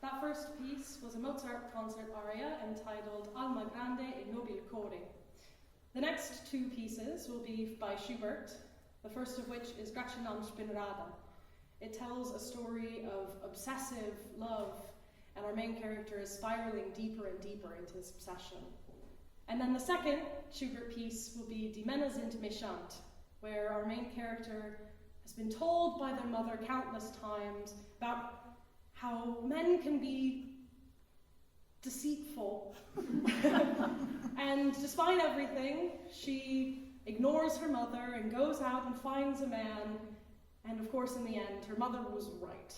That first piece was a Mozart concert aria entitled Alma, Grande e Nobil. The next two pieces will be by Schubert, the first of which is Gretchen on Spinnrade. It tells a story of obsessive love, and our main character is spiraling deeper and deeper into this obsession. And then the second Schubert piece will be Die Männer sind mechant, where our main character has been told by their mother countless times about how men can be deceitful. And despite everything, she ignores her mother and goes out and finds a man, and of course in the end, her mother was right.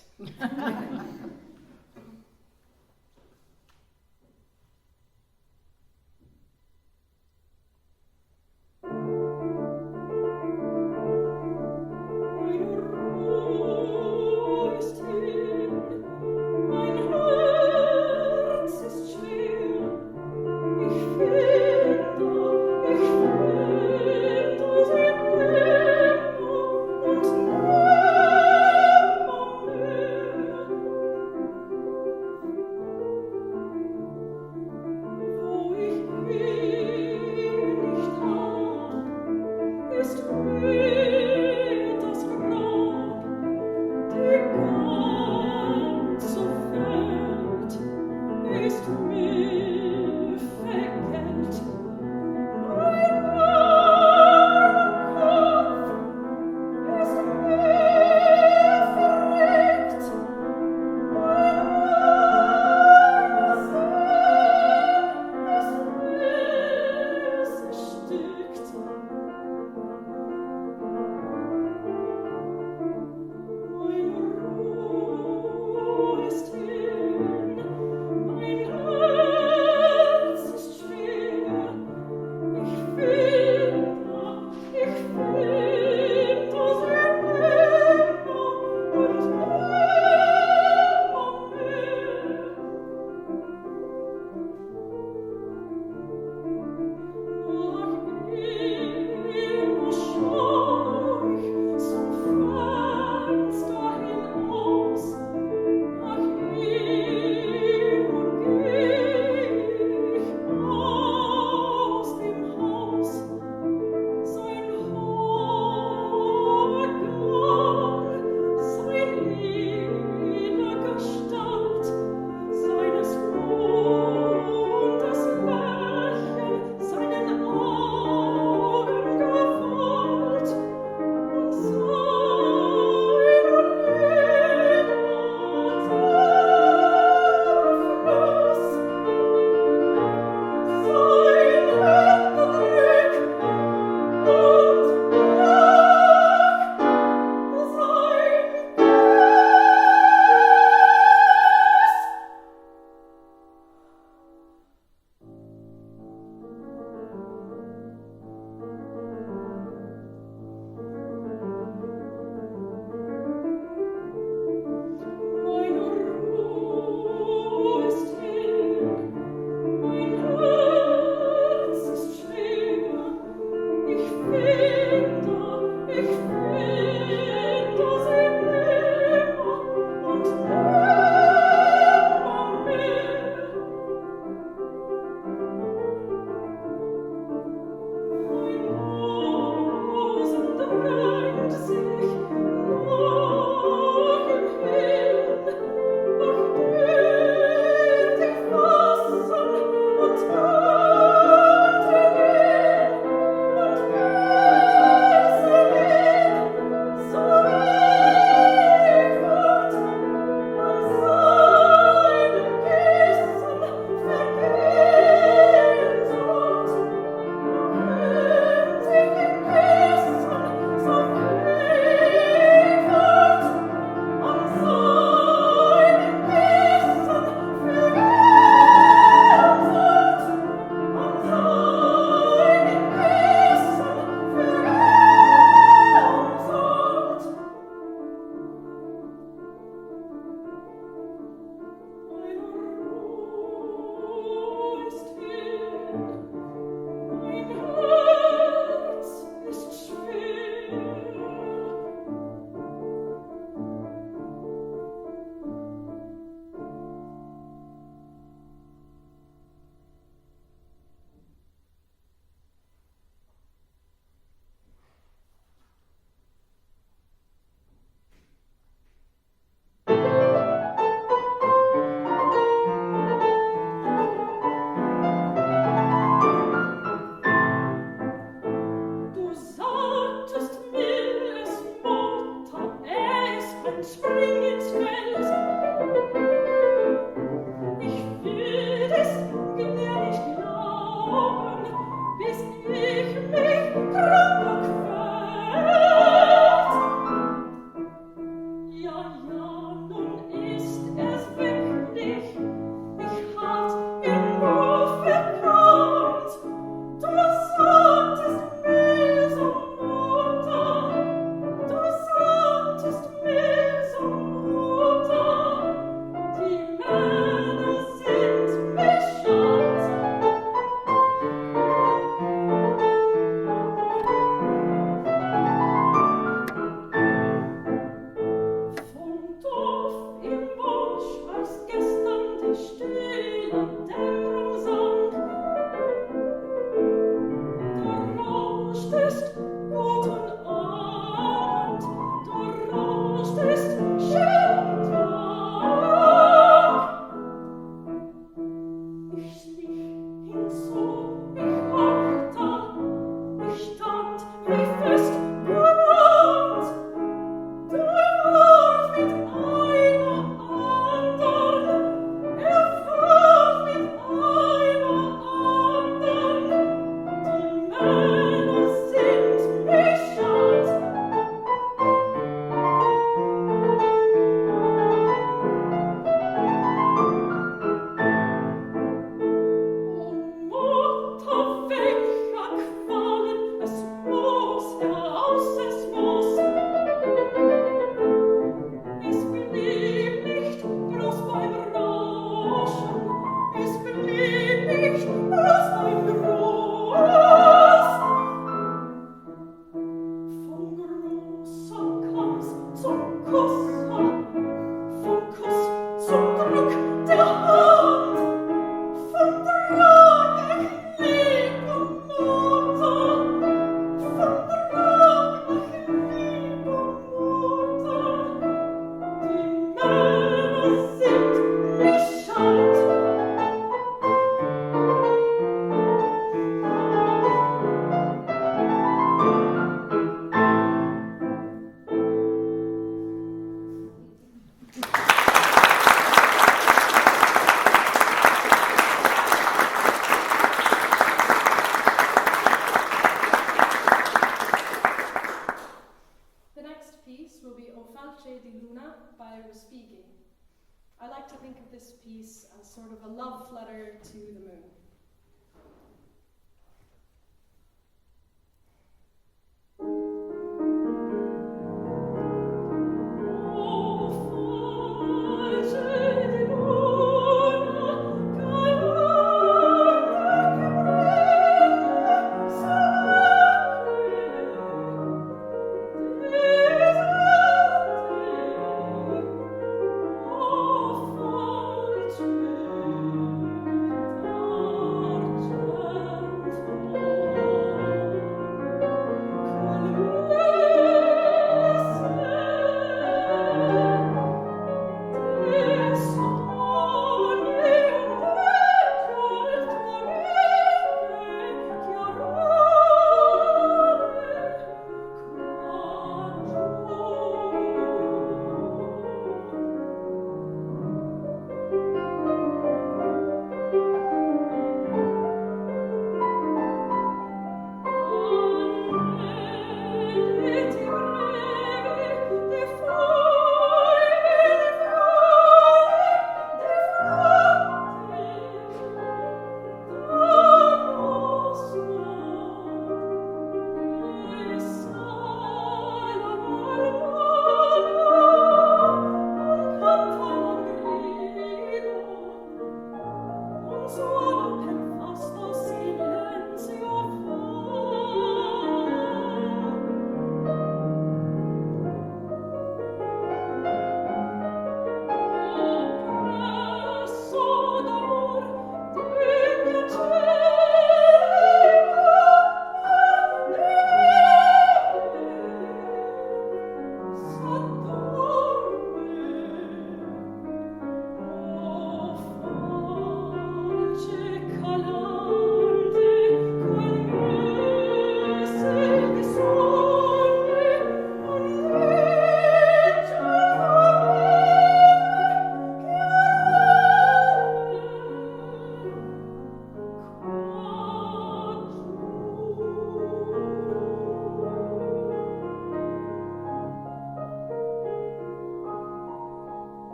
piece as sort of a love letter to the moon.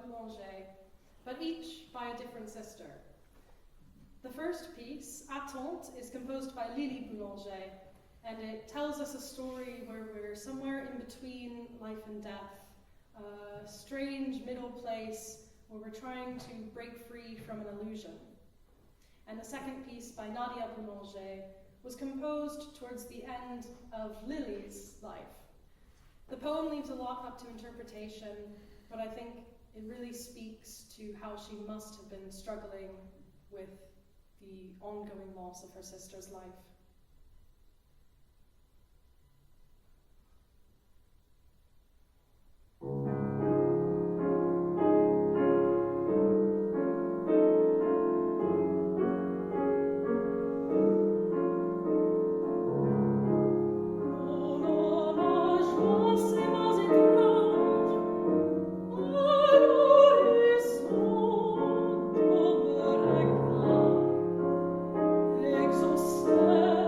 Boulanger, but each by a different sister. The first piece, Attente, is composed by Lili Boulanger, and it tells us a story where we're somewhere in between life and death, a strange middle place where we're trying to break free from an illusion. And the second piece by Nadia Boulanger was composed towards the end of Lili's life. The poem leaves a lot up to interpretation, but I think it really speaks to how she must have been struggling with the ongoing loss of her sister's life. Exaucé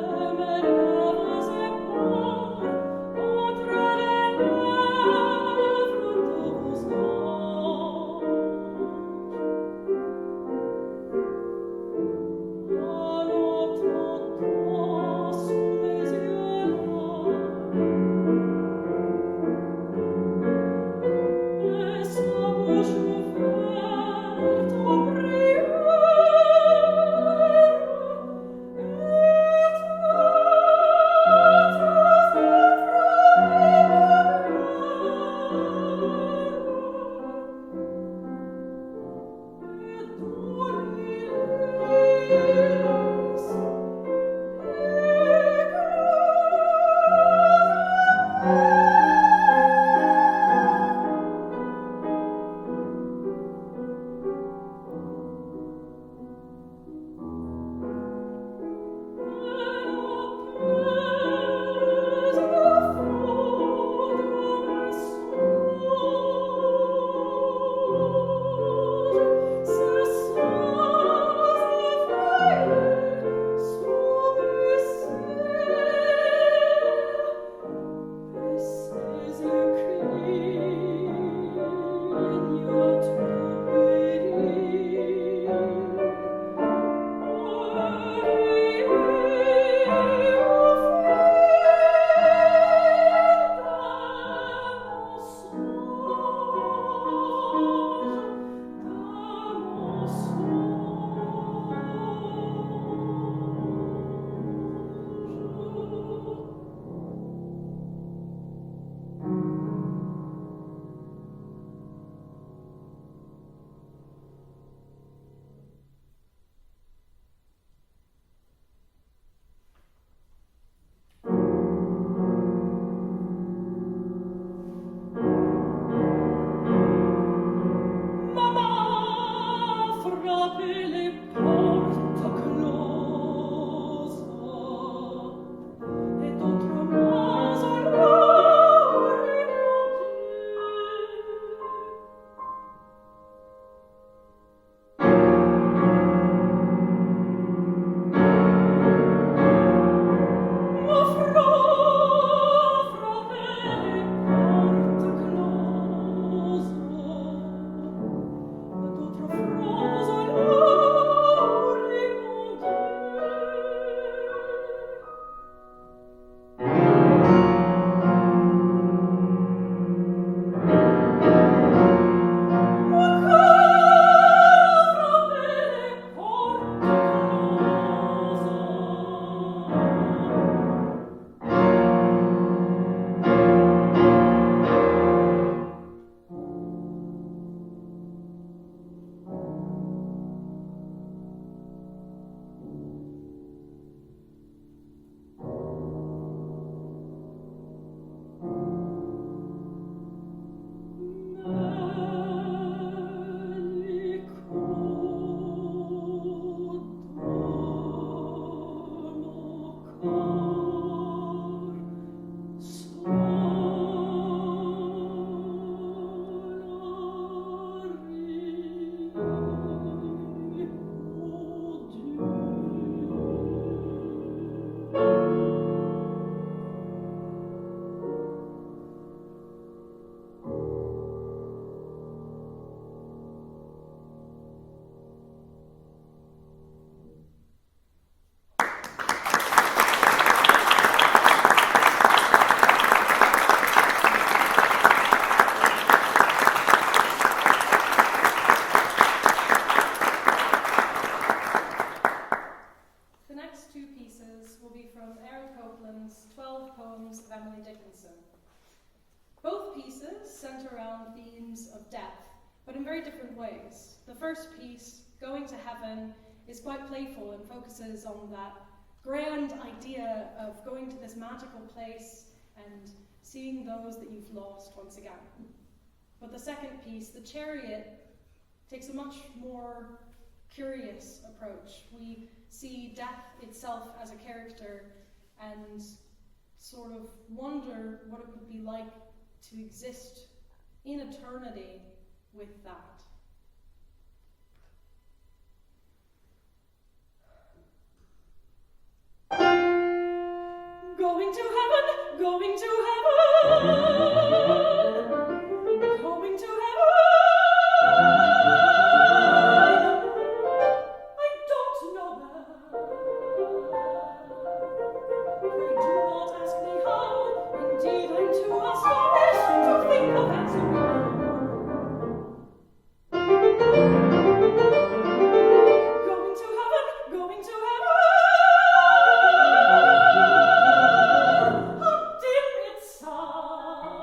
The next two pieces will be from Aaron Copland's 12 Poems of Emily Dickinson. Both pieces centre around themes of death, but in very different ways. The first piece, Going to Heaven, is quite playful and focuses on that grand idea of going to this magical place and seeing those that you've lost once again. But the second piece, the Chariot, takes a much more curious approach. We see death itself as a character and sort of wonder what it would be like to exist in eternity with that. Going to heaven, going to heaven, going to heaven. I don't know where. Pray do not ask me how. Indeed, I'm too astonished to think of answering. Going to heaven, going to heaven. How dim it sounds.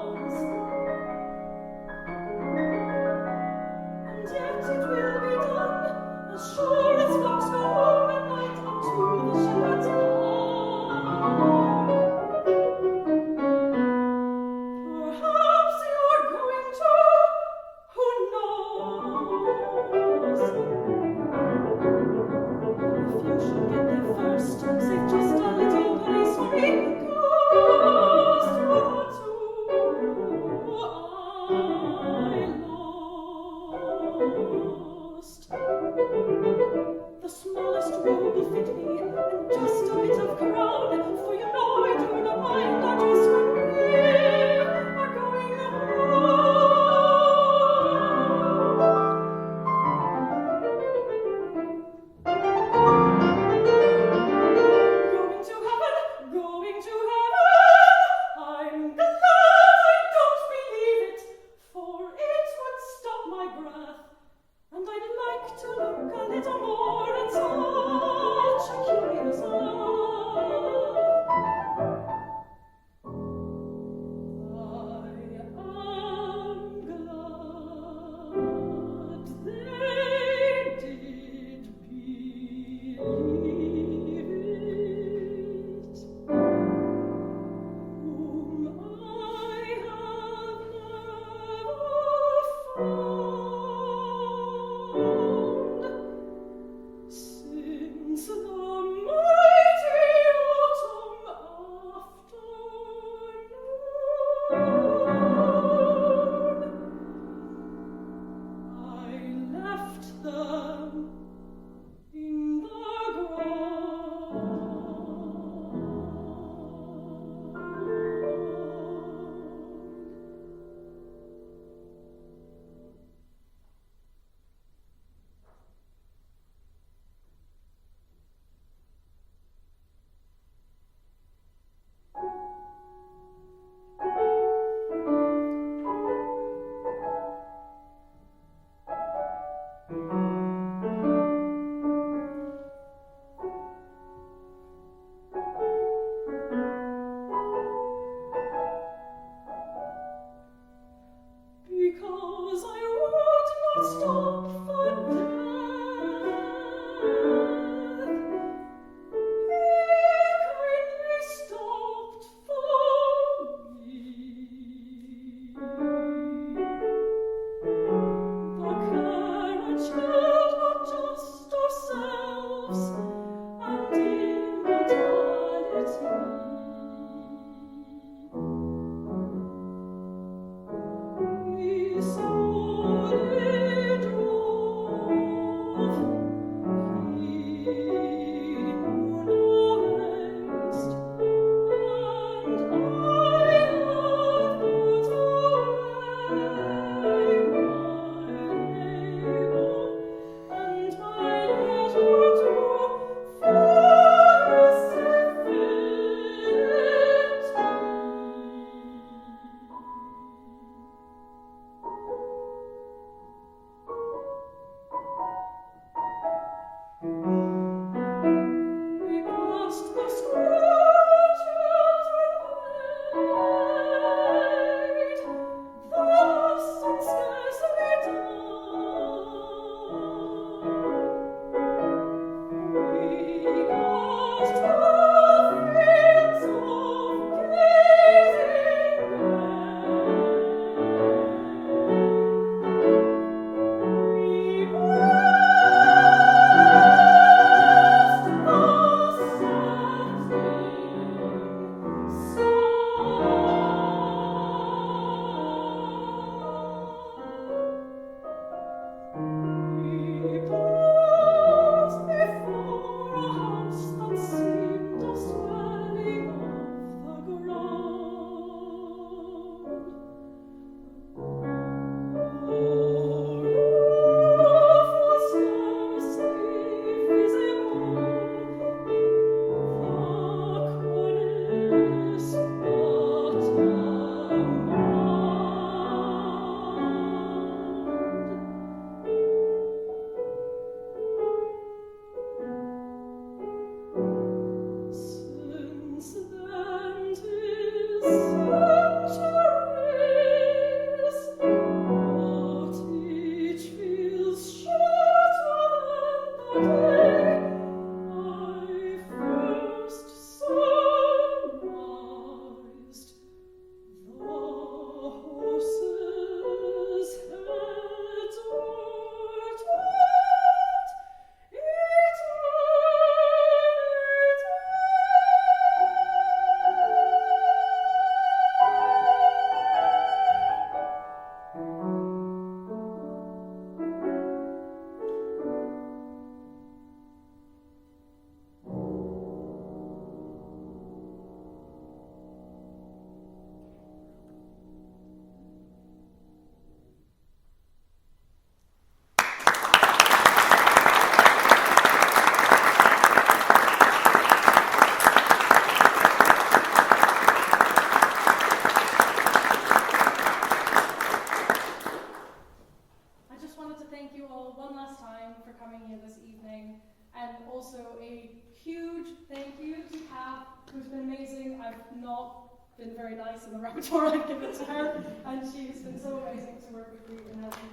a huge thank you to Kat, who's been amazing. I've not been very nice in the repertoire I've given to her, and she has been so amazing to work with me and helping me.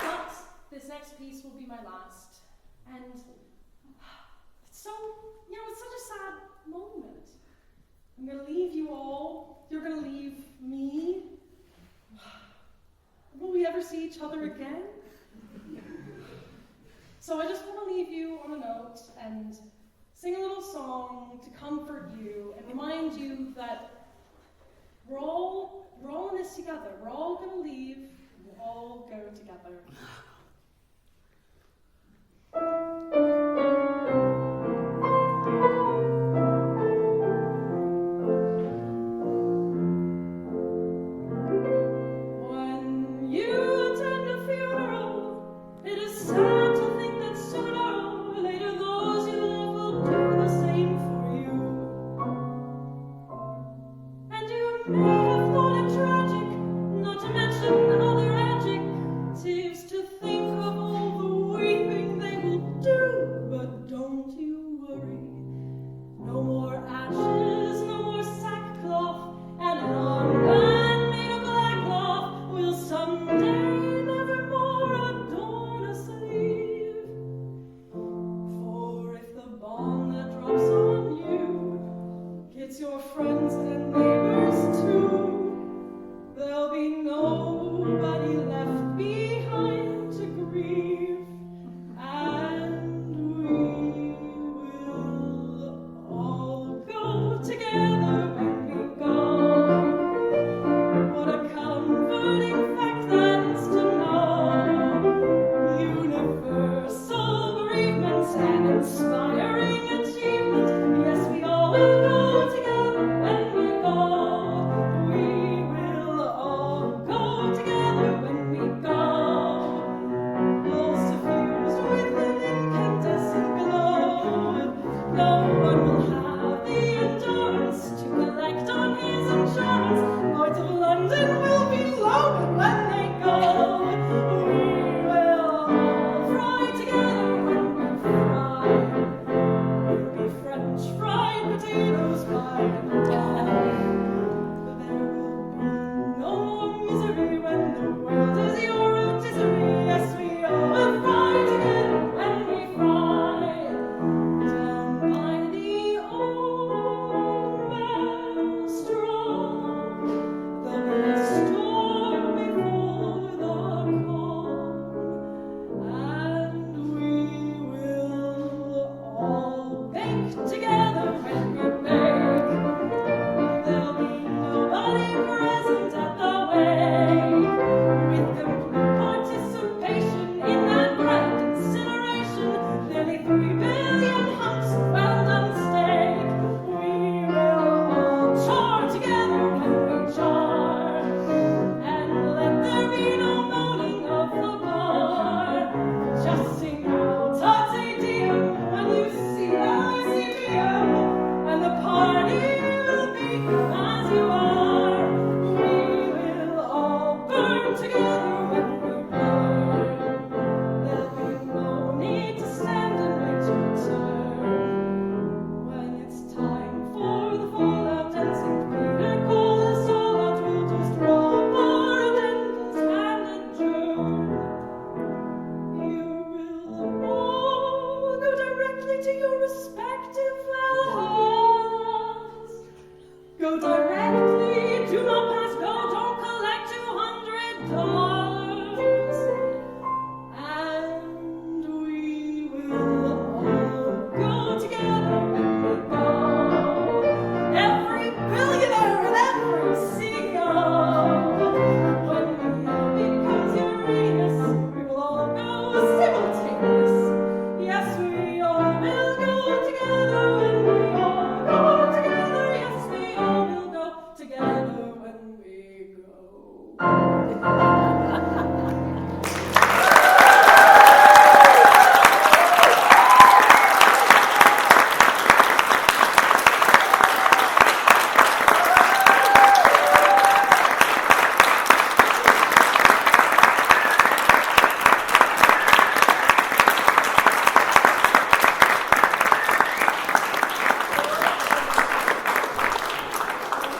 But this next piece will be my last, and it's so, it's such a sad moment. I'm going to leave you all. You're going to leave me. Will we ever see each other again? So I just want to leave you on a note and sing a little song to comfort you and remind you that we're all in this together. We're all going to leave. We'll all go together.